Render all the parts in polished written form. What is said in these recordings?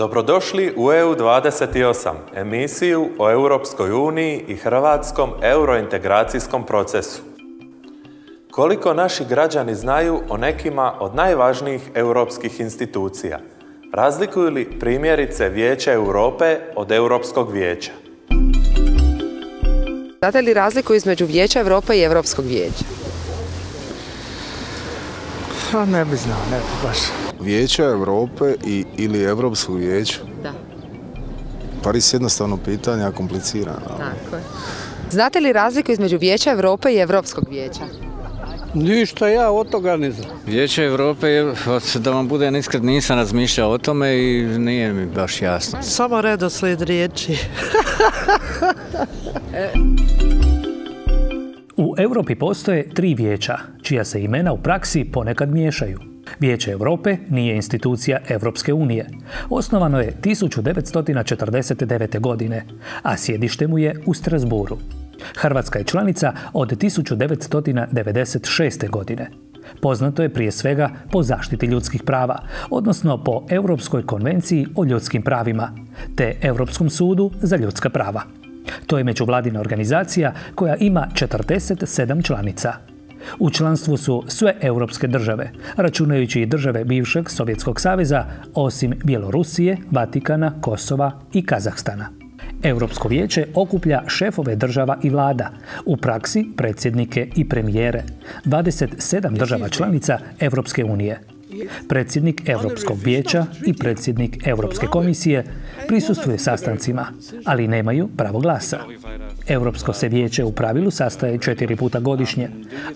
Dobrodošli u EU28, emisiju o Europskoj uniji i hrvatskom eurointegracijskom procesu. Koliko naši građani znaju o nekima od najvažnijih europskih institucija? Razlikuju li primjerice Vijeće Europe od Europskog vijeća? Znate li razliku između Vijeća Europe i Europskog vijeća? Ne bi znao, ne bi baš. Vijeća Europe ili Europskog vijeća? Da. Paris jednostavno pitanje, a komplicirano. Tako je. Znate li razliku između Vijeća Europe i Europskog vijeća? Ništa ja od toga ne znam. Vijeće Europe, da vam bude iskren, nisam razmišljao o tome i nije mi baš jasno. Samo redoslijed riječi. U Europi postoje 3 vijeća, čija se imena u praksi ponekad miješaju. Vijeće Europe nije institucija Europske unije. Osnovano je 1949. godine, a sjedište mu je u Strasbourgu. Hrvatska je članica od 1996. godine. Poznato je prije svega po zaštiti ljudskih prava, odnosno po Europskoj konvenciji o ljudskim pravima, te Europskom sudu za ljudska prava. To je međuvladina organizacija koja ima 47 članica. U članstvu su sve europske države, računajući i države bivšeg Sovjetskog saveza, osim Bjelorusije, Vatikana, Kosova i Kazahstana. Europsko vijeće okuplja šefove država i vlada, u praksi predsjednike i premijere, 27 država članica Europske unije. Predsjednik Europskog vijeća i predsjednik Europske komisije prisustvuje sastancima, ali nemaju pravo glasa. Europsko se vijeće u pravilu sastaje 4 puta godišnje,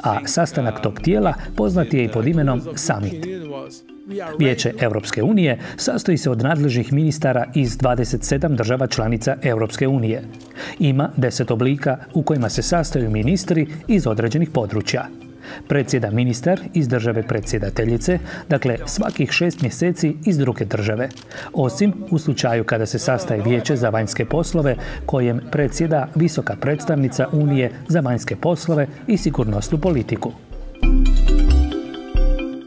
a sastanak tog tijela poznat je i pod imenom Summit. Vijeće Europske unije sastoji se od nadležnih ministara iz 27 država članica Europske unije. Ima 10 oblika u kojima se sastaju ministri iz određenih područja. Predsjeda ministar iz države predsjedateljice, dakle svakih 6 mjeseci iz druge države, osim u slučaju kada se sastaje Vijeće za vanjske poslove kojem predsjeda visoka predstavnica Unije za vanjske poslove i sigurnosnu politiku.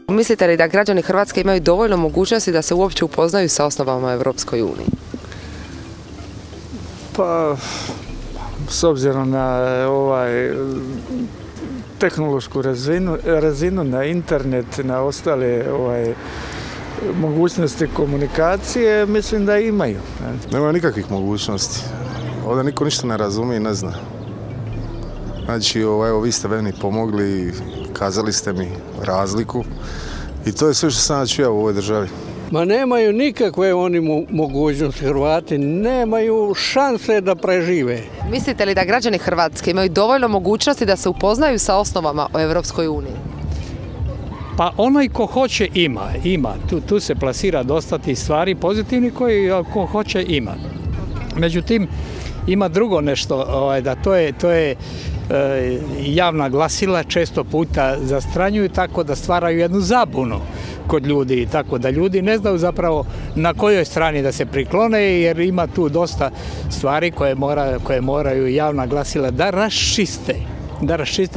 Mislite li da građani Hrvatske imaju dovoljno mogućnosti da se uopće upoznaju sa osnovama Europskoj uniji? Pa, s obzirom na tehnološku razinu, na internet, na ostale mogućnosti komunikacije, mislim da imaju. Nema nikakvih mogućnosti. Ovdje niko ništa ne razumije i ne zna. Znači, evo, vi ste meni pomogli, kazali ste mi razliku i to je sve što sam čuo u ovoj državi. Ma nemaju nikakve oni mogućnosti, Hrvati nemaju šanse da prežive. Mislite li da građani Hrvatske imaju dovoljno mogućnosti da se upoznaju sa osnovama o Europskoj uniji? Pa onaj ko hoće ima. Tu se plasira dosta tih stvari pozitivni koji ko hoće ima. Međutim, ima drugo nešto, da to je javna glasila često puta zastranjuju tako da stvaraju jednu zabunu kod ljudi i tako da ljudi ne znaju zapravo na kojoj strani da se priklone jer ima tu dosta stvari koje moraju javna glasila da raščiste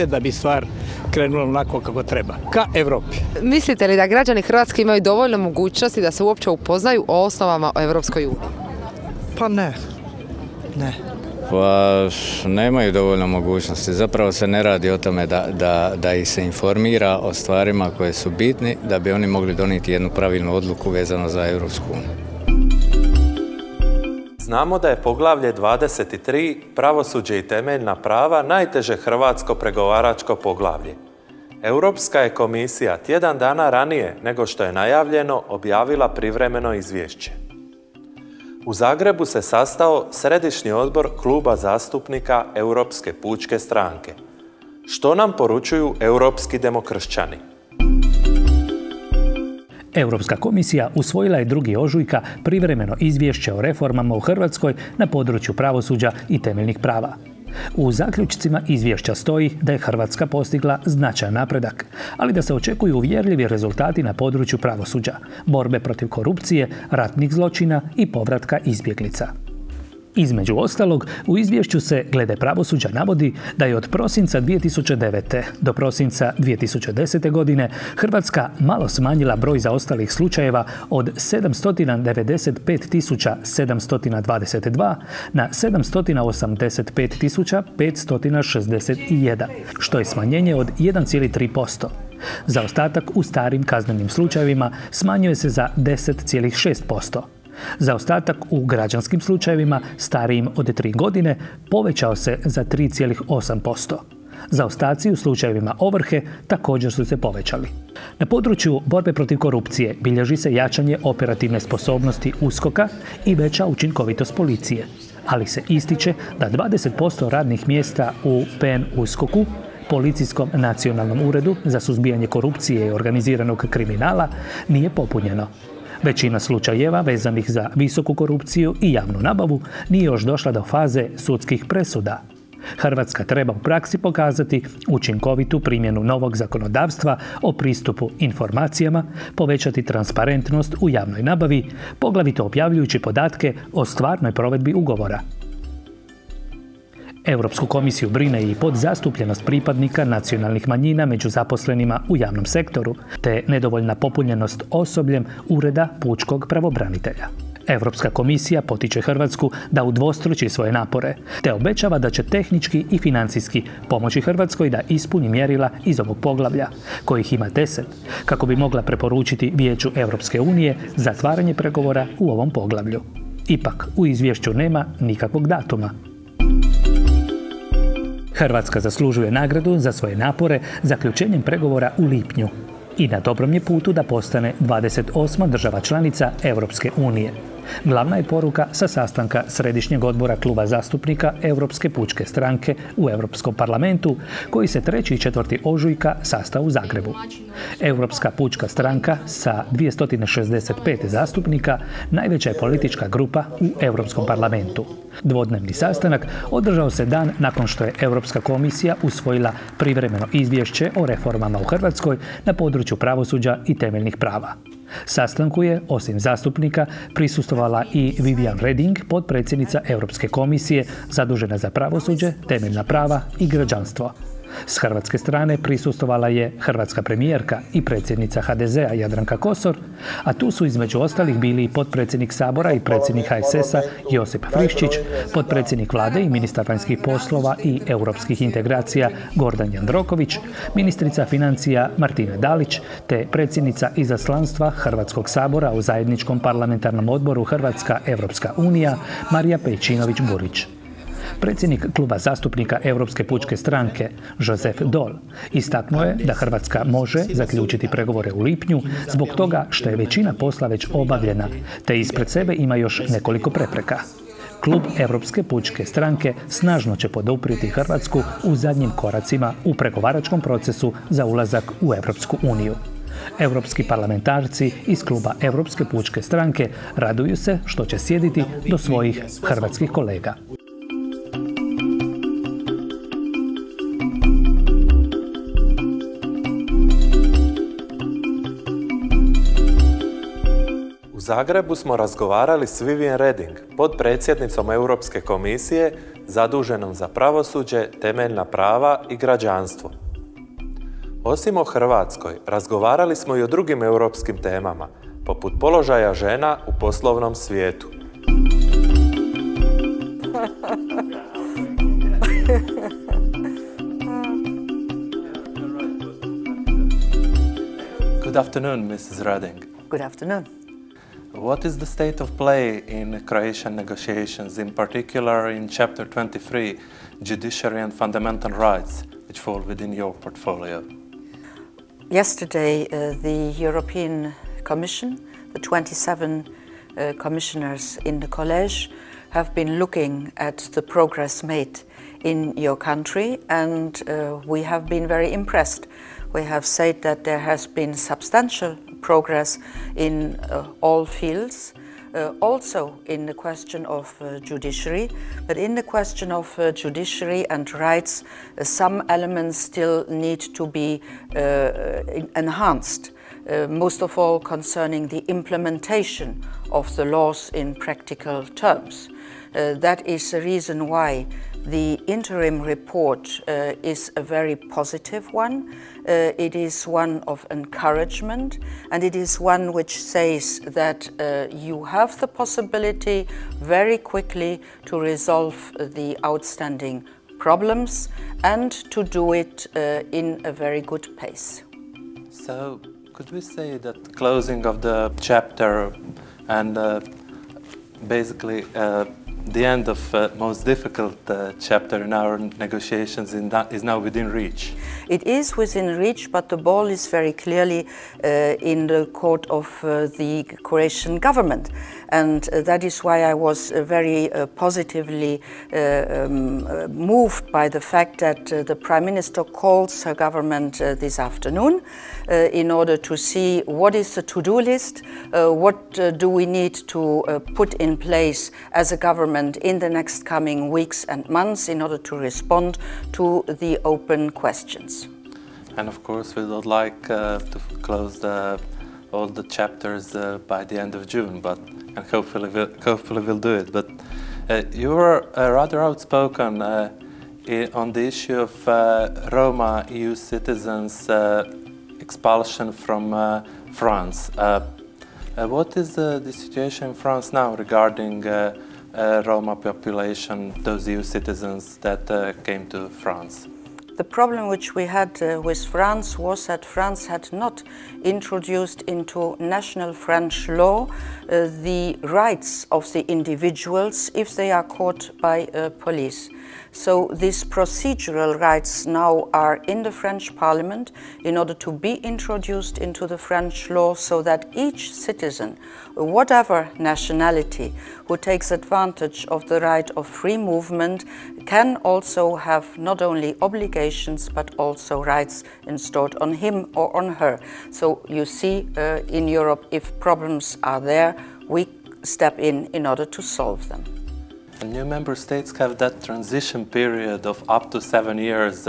da bi stvar krenula onako kako treba, ka Europi. Mislite li da građani Hrvatske imaju dovoljno mogućnosti da se uopće upoznaju o osnovama o Europskoj uniji? Pa ne. Pa nemaju dovoljno mogućnosti. Zapravo se ne radi o tome da ih se informira o stvarima koje su bitni da bi oni mogli donijeti jednu pravilnu odluku vezano za Europsku uniju. Znamo da je poglavlje 23 pravosuđe i temeljna prava najteže hrvatsko pregovaračko poglavlje. Europska je komisija tjedan dana ranije nego što je najavljeno objavila privremeno izvješće. U Zagrebu se sastao središnji odbor kluba zastupnika Europske pučke stranke. Što nam poručuju europski demokršćani? Europska komisija usvojila je 2. ožujka privremeno izvješće o reformama u Hrvatskoj na području pravosuđa i temeljnih prava. U zaključcima izvješća stoji da je Hrvatska postigla značajan napredak, ali da se očekuju uvjerljivi rezultati na području pravosuđa, borbe protiv korupcije, ratnih zločina i povratka izbjeglica. Između ostalog, u izvješću se glede pravosuđa navodi da je od prosinca 2009. do prosinca 2010. godine Hrvatska malo smanjila broj zaostalih slučajeva od 795.722 na 785.561, što je smanjenje od 1,3%. Zaostatak u starim kaznenim slučajevima smanjuje se za 10,6%. Zaostatak u građanskim slučajevima starijim od 3 godine povećao se za 3,8%. Zaostaci u slučajevima ovrhe također su se povećali. Na području borbe protiv korupcije bilježi se jačanje operativne sposobnosti USKOK-a i veća učinkovitost policije, ali se ističe da 20% radnih mjesta u PN USKOK-u, Policijskom nacionalnom uredu za suzbijanje korupcije i organiziranog kriminala, nije popunjeno. Većina slučajeva vezanih za visoku korupciju i javnu nabavu nije još došla do faze sudskih presuda. Hrvatska treba u praksi pokazati učinkovitu primjenu novog zakonodavstva o pristupu informacijama, povećati transparentnost u javnoj nabavi, poglavito objavljujući podatke o stvarnoj provedbi ugovora. Europsku komisiju brine i podzastupljenost pripadnika nacionalnih manjina među zaposlenima u javnom sektoru, te nedovoljna popunjenost osobljem Ureda pučkog pravobranitelja. Europska komisija potiče Hrvatsku da udvostruči svoje napore, te obećava da će tehnički i financijski pomoći Hrvatskoj da ispuni mjerila iz ovog poglavlja, kojih ima 10, kako bi mogla preporučiti Vijeću Europske unije zatvaranje pregovora u ovom poglavlju. Ipak, u izvješću nema nikakvog datuma. Hrvatska zaslužuje nagradu za svoje napore zaključenjem pregovora u lipnju i na dobrom je putu da postane 28. država članica Europske unije. Glavna je poruka sa sastanka Središnjeg odbora kluba zastupnika Europske pučke stranke u Europskom parlamentu, koji se 3. i 4. ožujka sastao u Zagrebu. Europska pučka stranka sa 265 zastupnika najveća je politička grupa u Europskom parlamentu. Dvodnevni sastanak održao se dan nakon što je Europska komisija usvojila privremeno izvješće o reformama u Hrvatskoj na području pravosuđa i temeljnih prava. Sastanku je, osim zastupnika, prisustvovala i Viviane Reding, potpredsjednica Europske komisije zadužena za pravosuđe, temeljna prava i građanstvo. S hrvatske strane prisustvovala je hrvatska premijerka i predsjednica HDZ-a Jadranka Kosor, a tu su između ostalih bili i potpredsjednik Sabora i predsjednik HSS-a Josip Friščić, potpredsjednik vlade i ministar vanjskih poslova i europskih integracija Gordan Jandroković, ministrica financija Martina Dalić, te predsjednica izaslanstva Hrvatskog sabora u zajedničkom parlamentarnom odboru Hrvatska-Europska unija Marija Pejčinović-Burić. Predsjednik kluba zastupnika Europske pučke stranke, Josef Dol, istaknuo je da Hrvatska može zaključiti pregovore u lipnju zbog toga što je većina posla već obavljena, te ispred sebe ima još nekoliko prepreka. Klub Europske pučke stranke snažno će poduprijeti Hrvatsku u zadnjim koracima u pregovaračkom procesu za ulazak u Europsku uniju. Europski parlamentarci iz kluba Europske pučke stranke raduju se što će sjediti do svojih hrvatskih kolega. U Zagrebu smo razgovarali s Viviane Reding, potpredsjednicom Europske komisije zaduženom za pravosuđe, temeljna prava i građanstvo. Osim o Hrvatskoj, razgovarali smo i o drugim europskim temama, poput položaja žena u poslovnom svijetu. Good afternoon, Mrs. Reding. Good afternoon. What is the state of play in Croatian negotiations, in particular in Chapter 23, Judiciary and Fundamental Rights, which fall within your portfolio? Yesterday, the European Commission, the 27 commissioners in the college, have been looking at the progress made in your country, and we have been very impressed. We have said that there has been substantial progress in all fields, also in the question of judiciary, but in the question of judiciary and rights, some elements still need to be enhanced, most of all concerning the implementation of the laws in practical terms. That is the reason why the interim report is a very positive one. It is one of encouragement, and it is one which says that you have the possibility very quickly to resolve the outstanding problems and to do it in a very good pace. So, could we say that closing of the chapter and basically the end of most difficult chapter in our negotiations is now within reach? It is within reach, but the ball is very clearly in the court of the Croatian government. And that is why I was very positively moved by the fact that the Prime Minister calls her government this afternoon in order to see what is the to-do list, what do we need to put in place as a government in the next coming weeks and months in order to respond to the open questions. And of course, we would like to close all the chapters by the end of June, and hopefully we'll do it. But you were rather outspoken on the issue of Roma EU citizens' expulsion from France. What is the situation in France now regarding Roma population, those EU citizens that came to France? The problem which we had with France was that France had not introduced into national French law the rights of the individuals if they are caught by police. So these procedural rights now are in the French Parliament in order to be introduced into the French law so that each citizen, whatever nationality, who takes advantage of the right of free movement can also have not only obligations but also rights installed on him or on her. So you see in Europe, if problems are there, we step in order to solve them. And new member states have that transition period of up to 7 years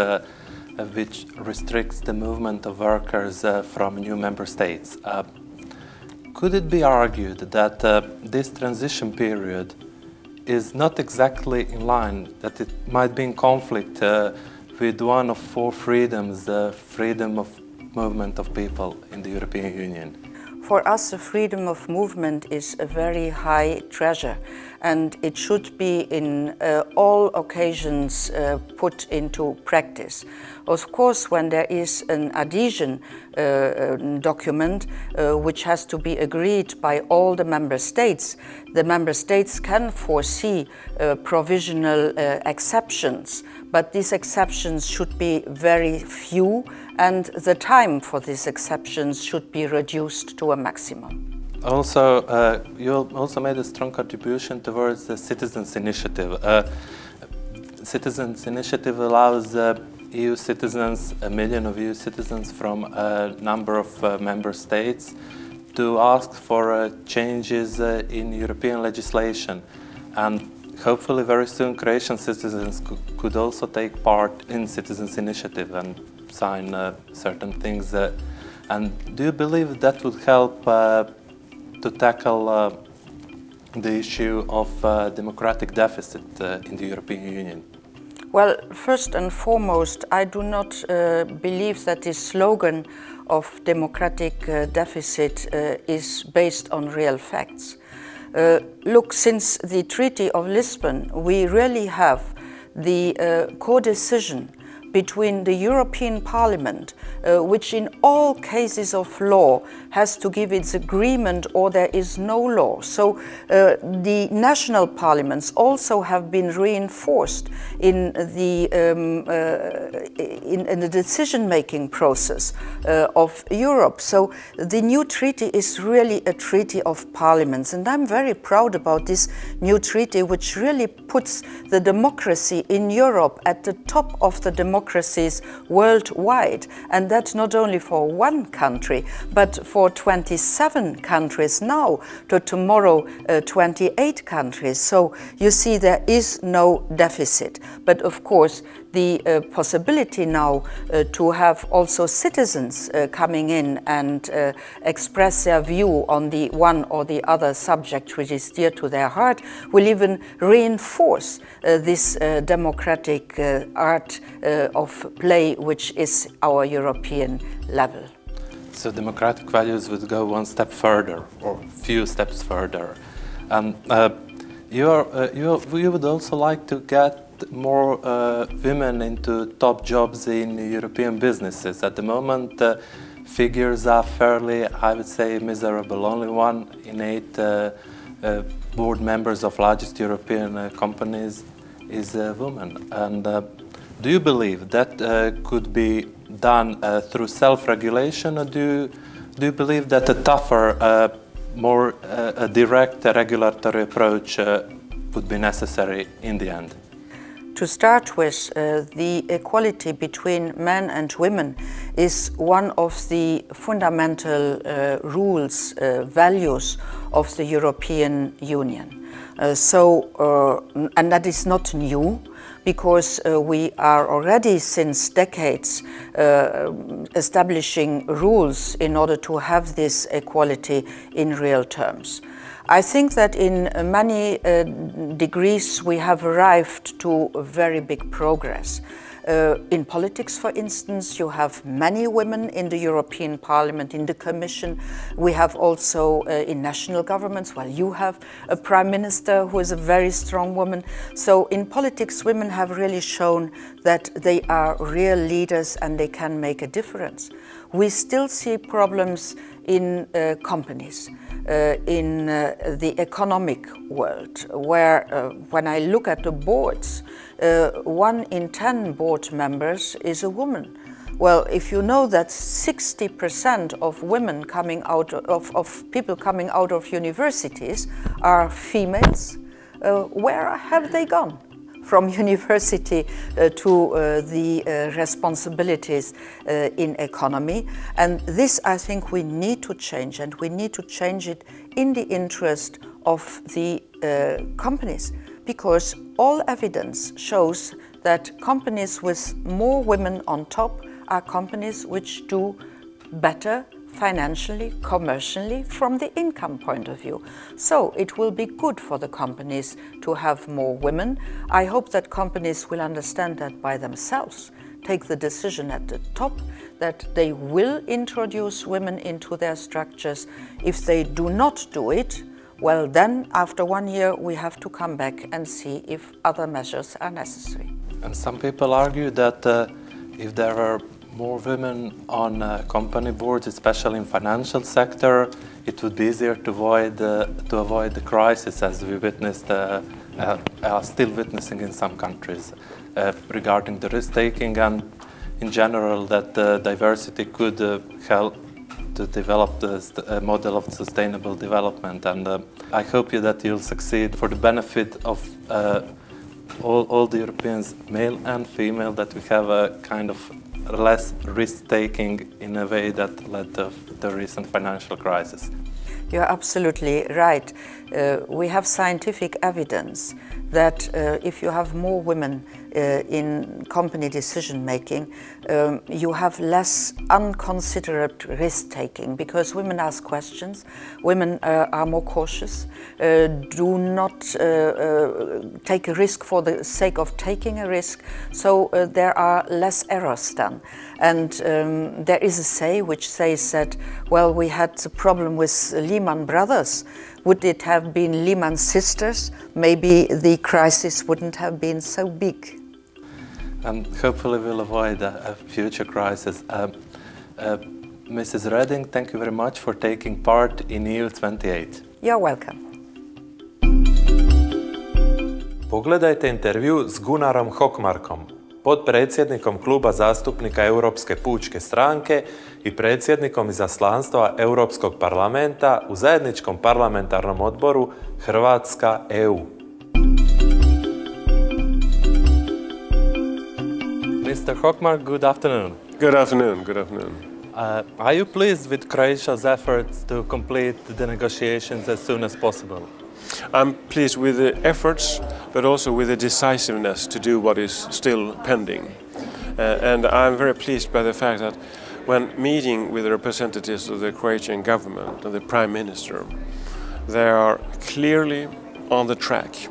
which restricts the movement of workers from new member states. Could it be argued that this transition period is not exactly in line, that it might be in conflict with one of 4 freedoms, the freedom of movement of people in the European Union? For us, the freedom of movement is a very high treasure, and it should be in all occasions put into practice. Of course, when there is an adhesion document which has to be agreed by all the member states can foresee provisional exceptions, but these exceptions should be very few, and the time for these exceptions should be reduced to a maximum. Also, you also made a strong contribution towards the Citizens' Initiative. Citizens' Initiative allows EU citizens, 1 million of EU citizens from a number of member states, to ask for changes in European legislation. And hopefully very soon Croatian citizens could also take part in Citizens' Initiative and sign certain things. And do you believe that would help to tackle the issue of democratic deficit in the European Union? Well, first and foremost, I do not believe that this slogan of democratic deficit is based on real facts. Look, since the Treaty of Lisbon, we really have the co-decision between the European Parliament, which in all cases of law has to give its agreement or there is no law. So the national parliaments also have been reinforced in the decision-making process of Europe. So the new treaty is really a treaty of parliaments, and I'm very proud about this new treaty, which really puts the democracy in Europe at the top of the democracy democracies worldwide, and that not only for one country, but for 27 countries now, to tomorrow 28 countries. So you see there is no deficit. But of course, the possibility now to have also citizens coming in and express their view on the one or the other subject which is dear to their heart will even reinforce this democratic art of play which is our European level. So democratic values would go one step further, or few steps further. You would also like to get more women into top jobs in European businesses. At the moment, figures are fairly, I would say, miserable. Only 1 in 8 board members of largest European companies is a woman. And do you believe that could be done through self-regulation, or do you believe that a tougher, more direct regulatory approach would be necessary in the end? To start with, the equality between men and women is one of the fundamental rules, values of the European Union. And that is not new, because we are already since decades establishing rules in order to have this equality in real terms. I think that in many degrees we have arrived to very big progress. In politics, for instance, you have many women in the European Parliament, in the Commission. We have also in national governments, well, you have a Prime Minister who is a very strong woman. So in politics, women have really shown that they are real leaders and they can make a difference. We still see problems in companies, in the economic world, where when I look at the boards, 1 in 10 board members is a woman. Well, if you know that 60% of women coming out of people coming out of universities are females, where have they gone? From university to the responsibilities in economy. And this, I think, we need to change, and we need to change it in the interest of the companies, because all evidence shows that companies with more women on top are companies which do better financially, commercially, from the income point of view. So it will be good for the companies to have more women. I hope that companies will understand that by themselves, take the decision at the top that they will introduce women into their structures. If they do not do it, well, then after 1 year we have to come back and see if other measures are necessary. And some people argue that if there are more women on company boards, especially in financial sector, it would be easier to avoid the crisis, as we witnessed, are still witnessing in some countries, regarding the risk-taking, and in general that diversity could help to develop the model of sustainable development. And I hope that you'll succeed for the benefit of all the Europeans, male and female, that we have a kind of less risk-taking in a way that led to the recent financial crisis. You're absolutely right. We have scientific evidence that if you have more women in company decision-making, you have less unconsidered risk-taking, because women ask questions, women are more cautious, do not take a risk for the sake of taking a risk, so there are less errors done. And there is a say which says that, well, we had the problem with Lehman Brothers. Would it have been Lehman Sisters, maybe the crisis wouldn't have been so big. And hopefully we'll avoid a future crisis. Mrs. Reding, thank you very much for taking part in EU28. You're welcome. Pogledajte intervju s Gunnarom Hökmarkom, potpredsjednikom kluba zastupnika Europske pučke stranke i predsjednikom izaslanstva Europskog parlamenta u zajedničkom parlamentarnom odboru Hrvatska-EU. Mr. Hökmark, good afternoon. Good afternoon, good afternoon. Are you pleased with Croatia's efforts to complete the negotiations as soon as possible? I'm pleased with the efforts, but also with the decisiveness to do what is still pending. And I'm very pleased by the fact that when meeting with the representatives of the Croatian government and the Prime Minister, they are clearly on the track.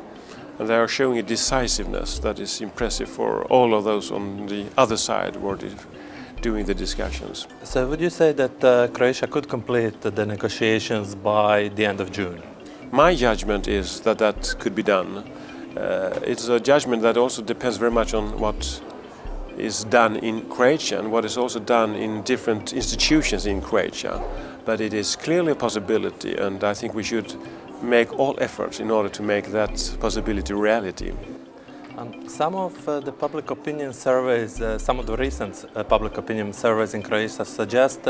And they are showing a decisiveness that is impressive for all of those on the other side who are doing the discussions. So would you say that Croatia could complete the negotiations by the end of June? My judgment is that that could be done. It's a judgment that also depends very much on what is done in Croatia and what is also done in different institutions in Croatia. But it is clearly a possibility, and I think we should make all efforts in order to make that possibility reality. Some of the public opinion surveys, some of the recent public opinion surveys in Croatia suggest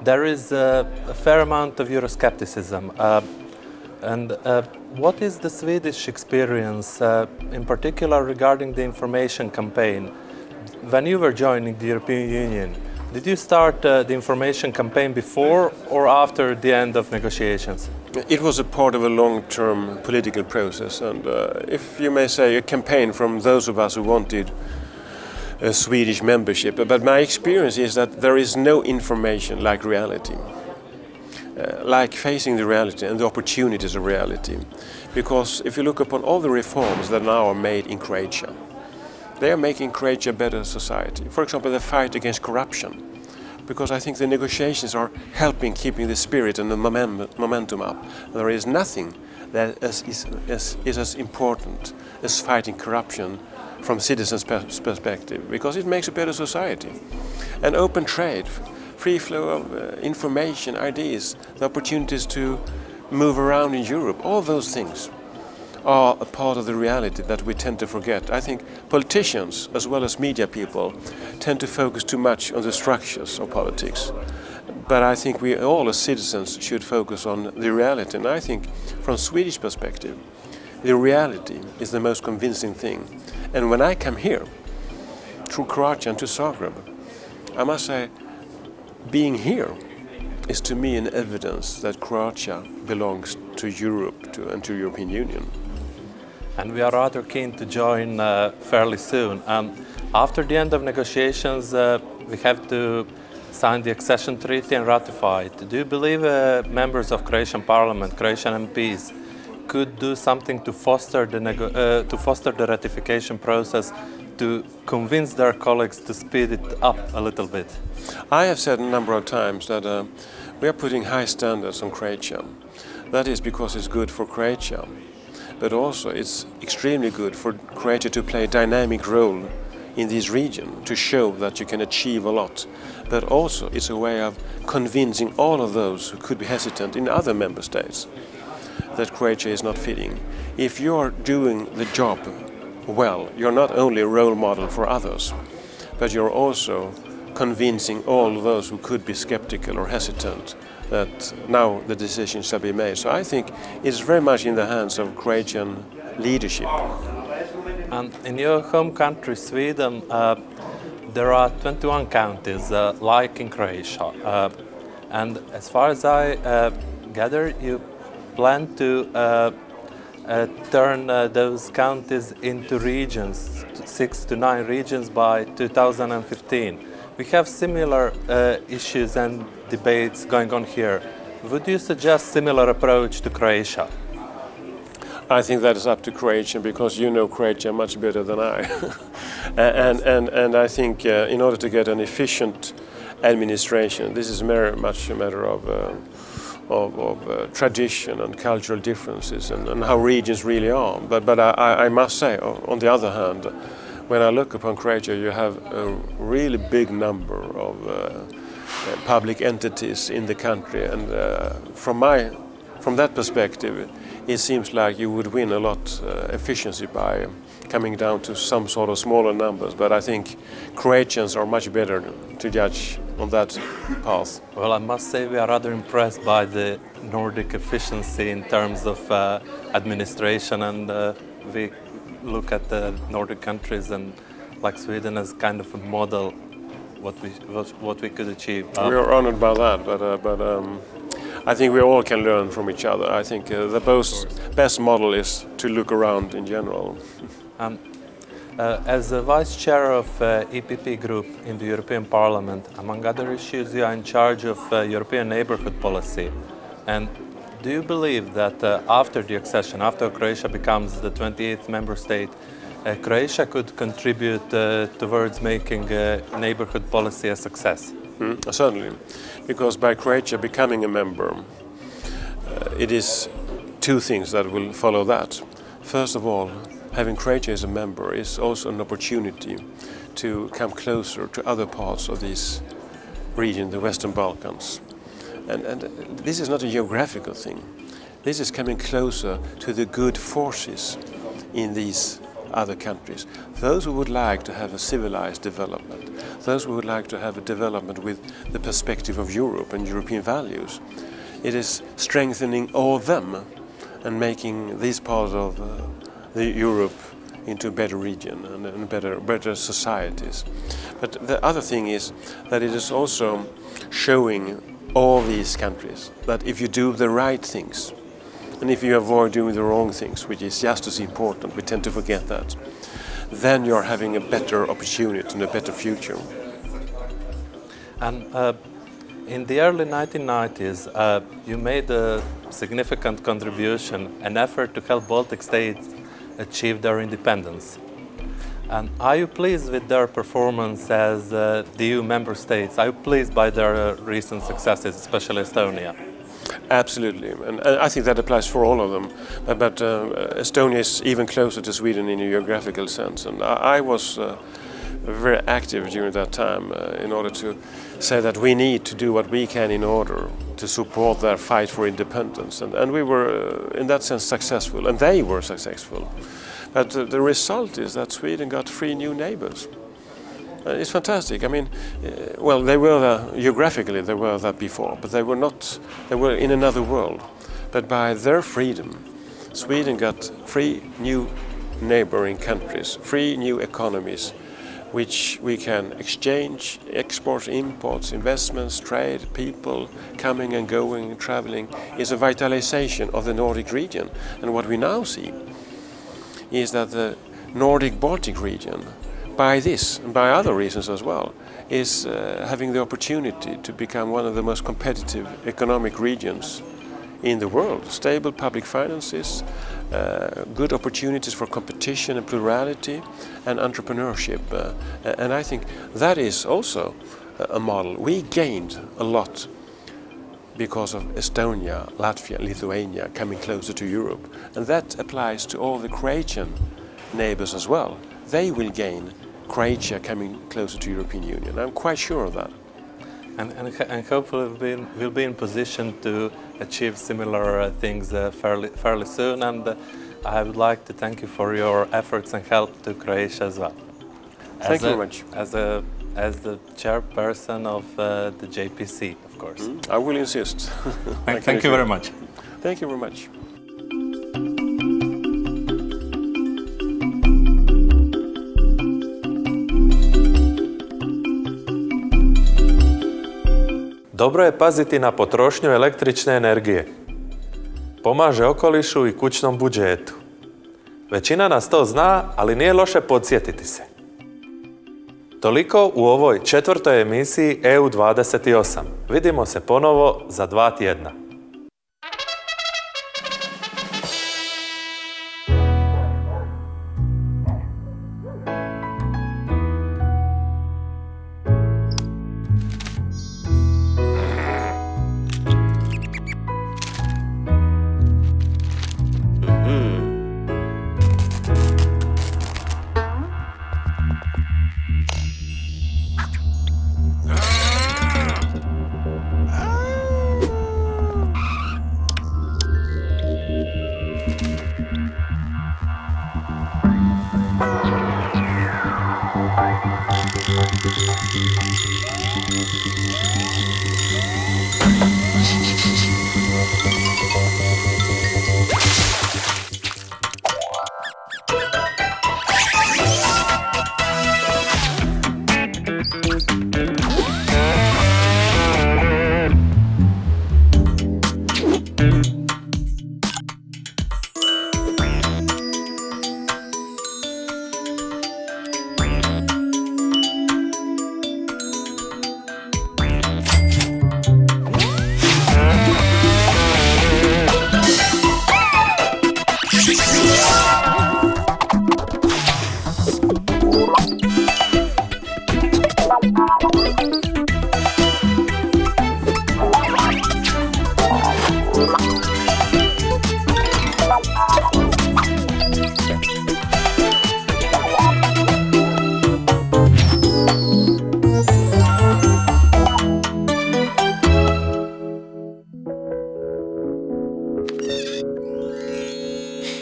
there is a fair amount of Euroscepticism. What is the Swedish experience, in particular regarding the information campaign? When you were joining the European Union, did you start the information campaign before or after the end of negotiations? It was a part of a long-term political process, and if you may say, a campaign from those of us who wanted a Swedish membership. But my experience is that there is no information like reality, like facing the reality and the opportunities of reality. Because if you look upon all the reforms that now are made in Croatia, they are making Croatia a better society. For example, the fight against corruption. Because I think the negotiations are helping keeping the spirit and the momentum up. There is nothing that is as important as fighting corruption from citizens' perspective, because it makes a better society. And open trade, free flow of information, ideas, the opportunities to move around in Europe, all those things are a part of the reality that we tend to forget. I think politicians, as well as media people, tend to focus too much on the structures of politics. But I think we all as citizens should focus on the reality. And I think from Swedish perspective, the reality is the most convincing thing. And when I come here, through Croatia and to Zagreb, I must say, being here is to me an evidence that Croatia belongs to Europe and to the European Union. And we are rather keen to join fairly soon. After the end of negotiations, we have to sign the accession treaty and ratify it. Do you believe members of Croatian Parliament, Croatian MPs, could do something to foster the ratification process, to convince their colleagues to speed it up a little bit? I have said a number of times that we are putting high standards on Croatia. That is because it's good for Croatia. But also it's extremely good for Croatia to play a dynamic role in this region, to show that you can achieve a lot. But also it's a way of convincing all of those who could be hesitant in other member states that Croatia is not fitting. If you are doing the job well, you're not only a role model for others, but you're also convincing all those who could be skeptical or hesitant that now the decision shall be made. So I think it's very much in the hands of Croatian leadership. And in your home country, Sweden, there are 21 counties like in Croatia. And as far as I gather, you plan to turn those counties into regions, 6 to 9 regions by 2015. We have similar issues and debates going on here. Would you suggest similar approach to Croatia? I think that is up to Croatia, because you know Croatia much better than I. and I think in order to get an efficient administration, this is very much a matter of tradition and cultural differences and how regions really are. But I must say, on the other hand, when I look upon Croatia, you have a really big number of public entities in the country, and from that perspective, it seems like you would win a lot efficiency by coming down to some sort of smaller numbers. But I think Croatians are much better to judge on that path. Well, I must say we are rather impressed by the Nordic efficiency in terms of administration, and we look at the Nordic countries and like Sweden as kind of a model what we could achieve. We are honored by that, but I think we all can learn from each other. I think the best model is to look around in general. As the Vice Chair of EPP Group in the European Parliament, among other issues, you are in charge of European neighborhood policy. And do you believe that after the accession, after Croatia becomes the 28th member state, Croatia could contribute towards making neighborhood policy a success? Certainly, because by Croatia becoming a member, it is two things that will follow that. First of all, having Croatia as a member is also an opportunity to come closer to other parts of this region, the Western Balkans. And this is not a geographical thing. This is coming closer to the good forces in these other countries. Those who would like to have a civilized development, those who would like to have a development with the perspective of Europe and European values. It is strengthening all of them and making this part of the Europe into a better region and better societies. But the other thing is that it is also showing all these countries that if you do the right things and if you avoid doing the wrong things, which is just as important, we tend to forget that, then you're having a better opportunity and a better future. And in the early 1990s, you made a significant contribution, an effort to help Baltic states achieve their independence. And are you pleased with their performance as the EU member states? Are you pleased by their recent successes, especially Estonia? Absolutely, and I think that applies for all of them. But Estonia is even closer to Sweden in a geographical sense, and I was very active during that time in order to say that we need to do what we can in order to support their fight for independence. And we were, in that sense, successful, and they were successful. But the result is that Sweden got 3 new neighbors. It's fantastic. I mean, well, they were there, geographically they were there before, but they were not, they were in another world. But by their freedom, Sweden got 3 new neighboring countries, 3 new economies, which we can exchange, exports, imports, investments, trade, people coming and going, traveling, is a vitalization of the Nordic region. And what we now see is that the Nordic-Baltic region, by this and by other reasons as well, is having the opportunity to become one of the most competitive economic regions in the world. Stable public finances, good opportunities for competition and plurality and entrepreneurship. And I think that is also a model. We gained a lot because of Estonia, Latvia, Lithuania coming closer to Europe. And that applies to all the Croatian neighbors as well. They will gain Croatia coming closer to European Union. I'm quite sure of that. And hopefully we'll be in position to achieve similar things fairly soon. And I would like to thank you for your efforts and help to Croatia as well. Thank you very much. As the chairperson of the JPC, of course. I will insist. Thank you very much. Thank you very much. Dobro je paziti na potrošnju električne energije. Pomaže okolišu i kućnom budžetu. Većina nas to zna, ali nije loše podsjetiti se. Toliko u ovoj 4. emisiji EU28. Vidimo se ponovo za 2 tjedna.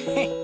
Hey.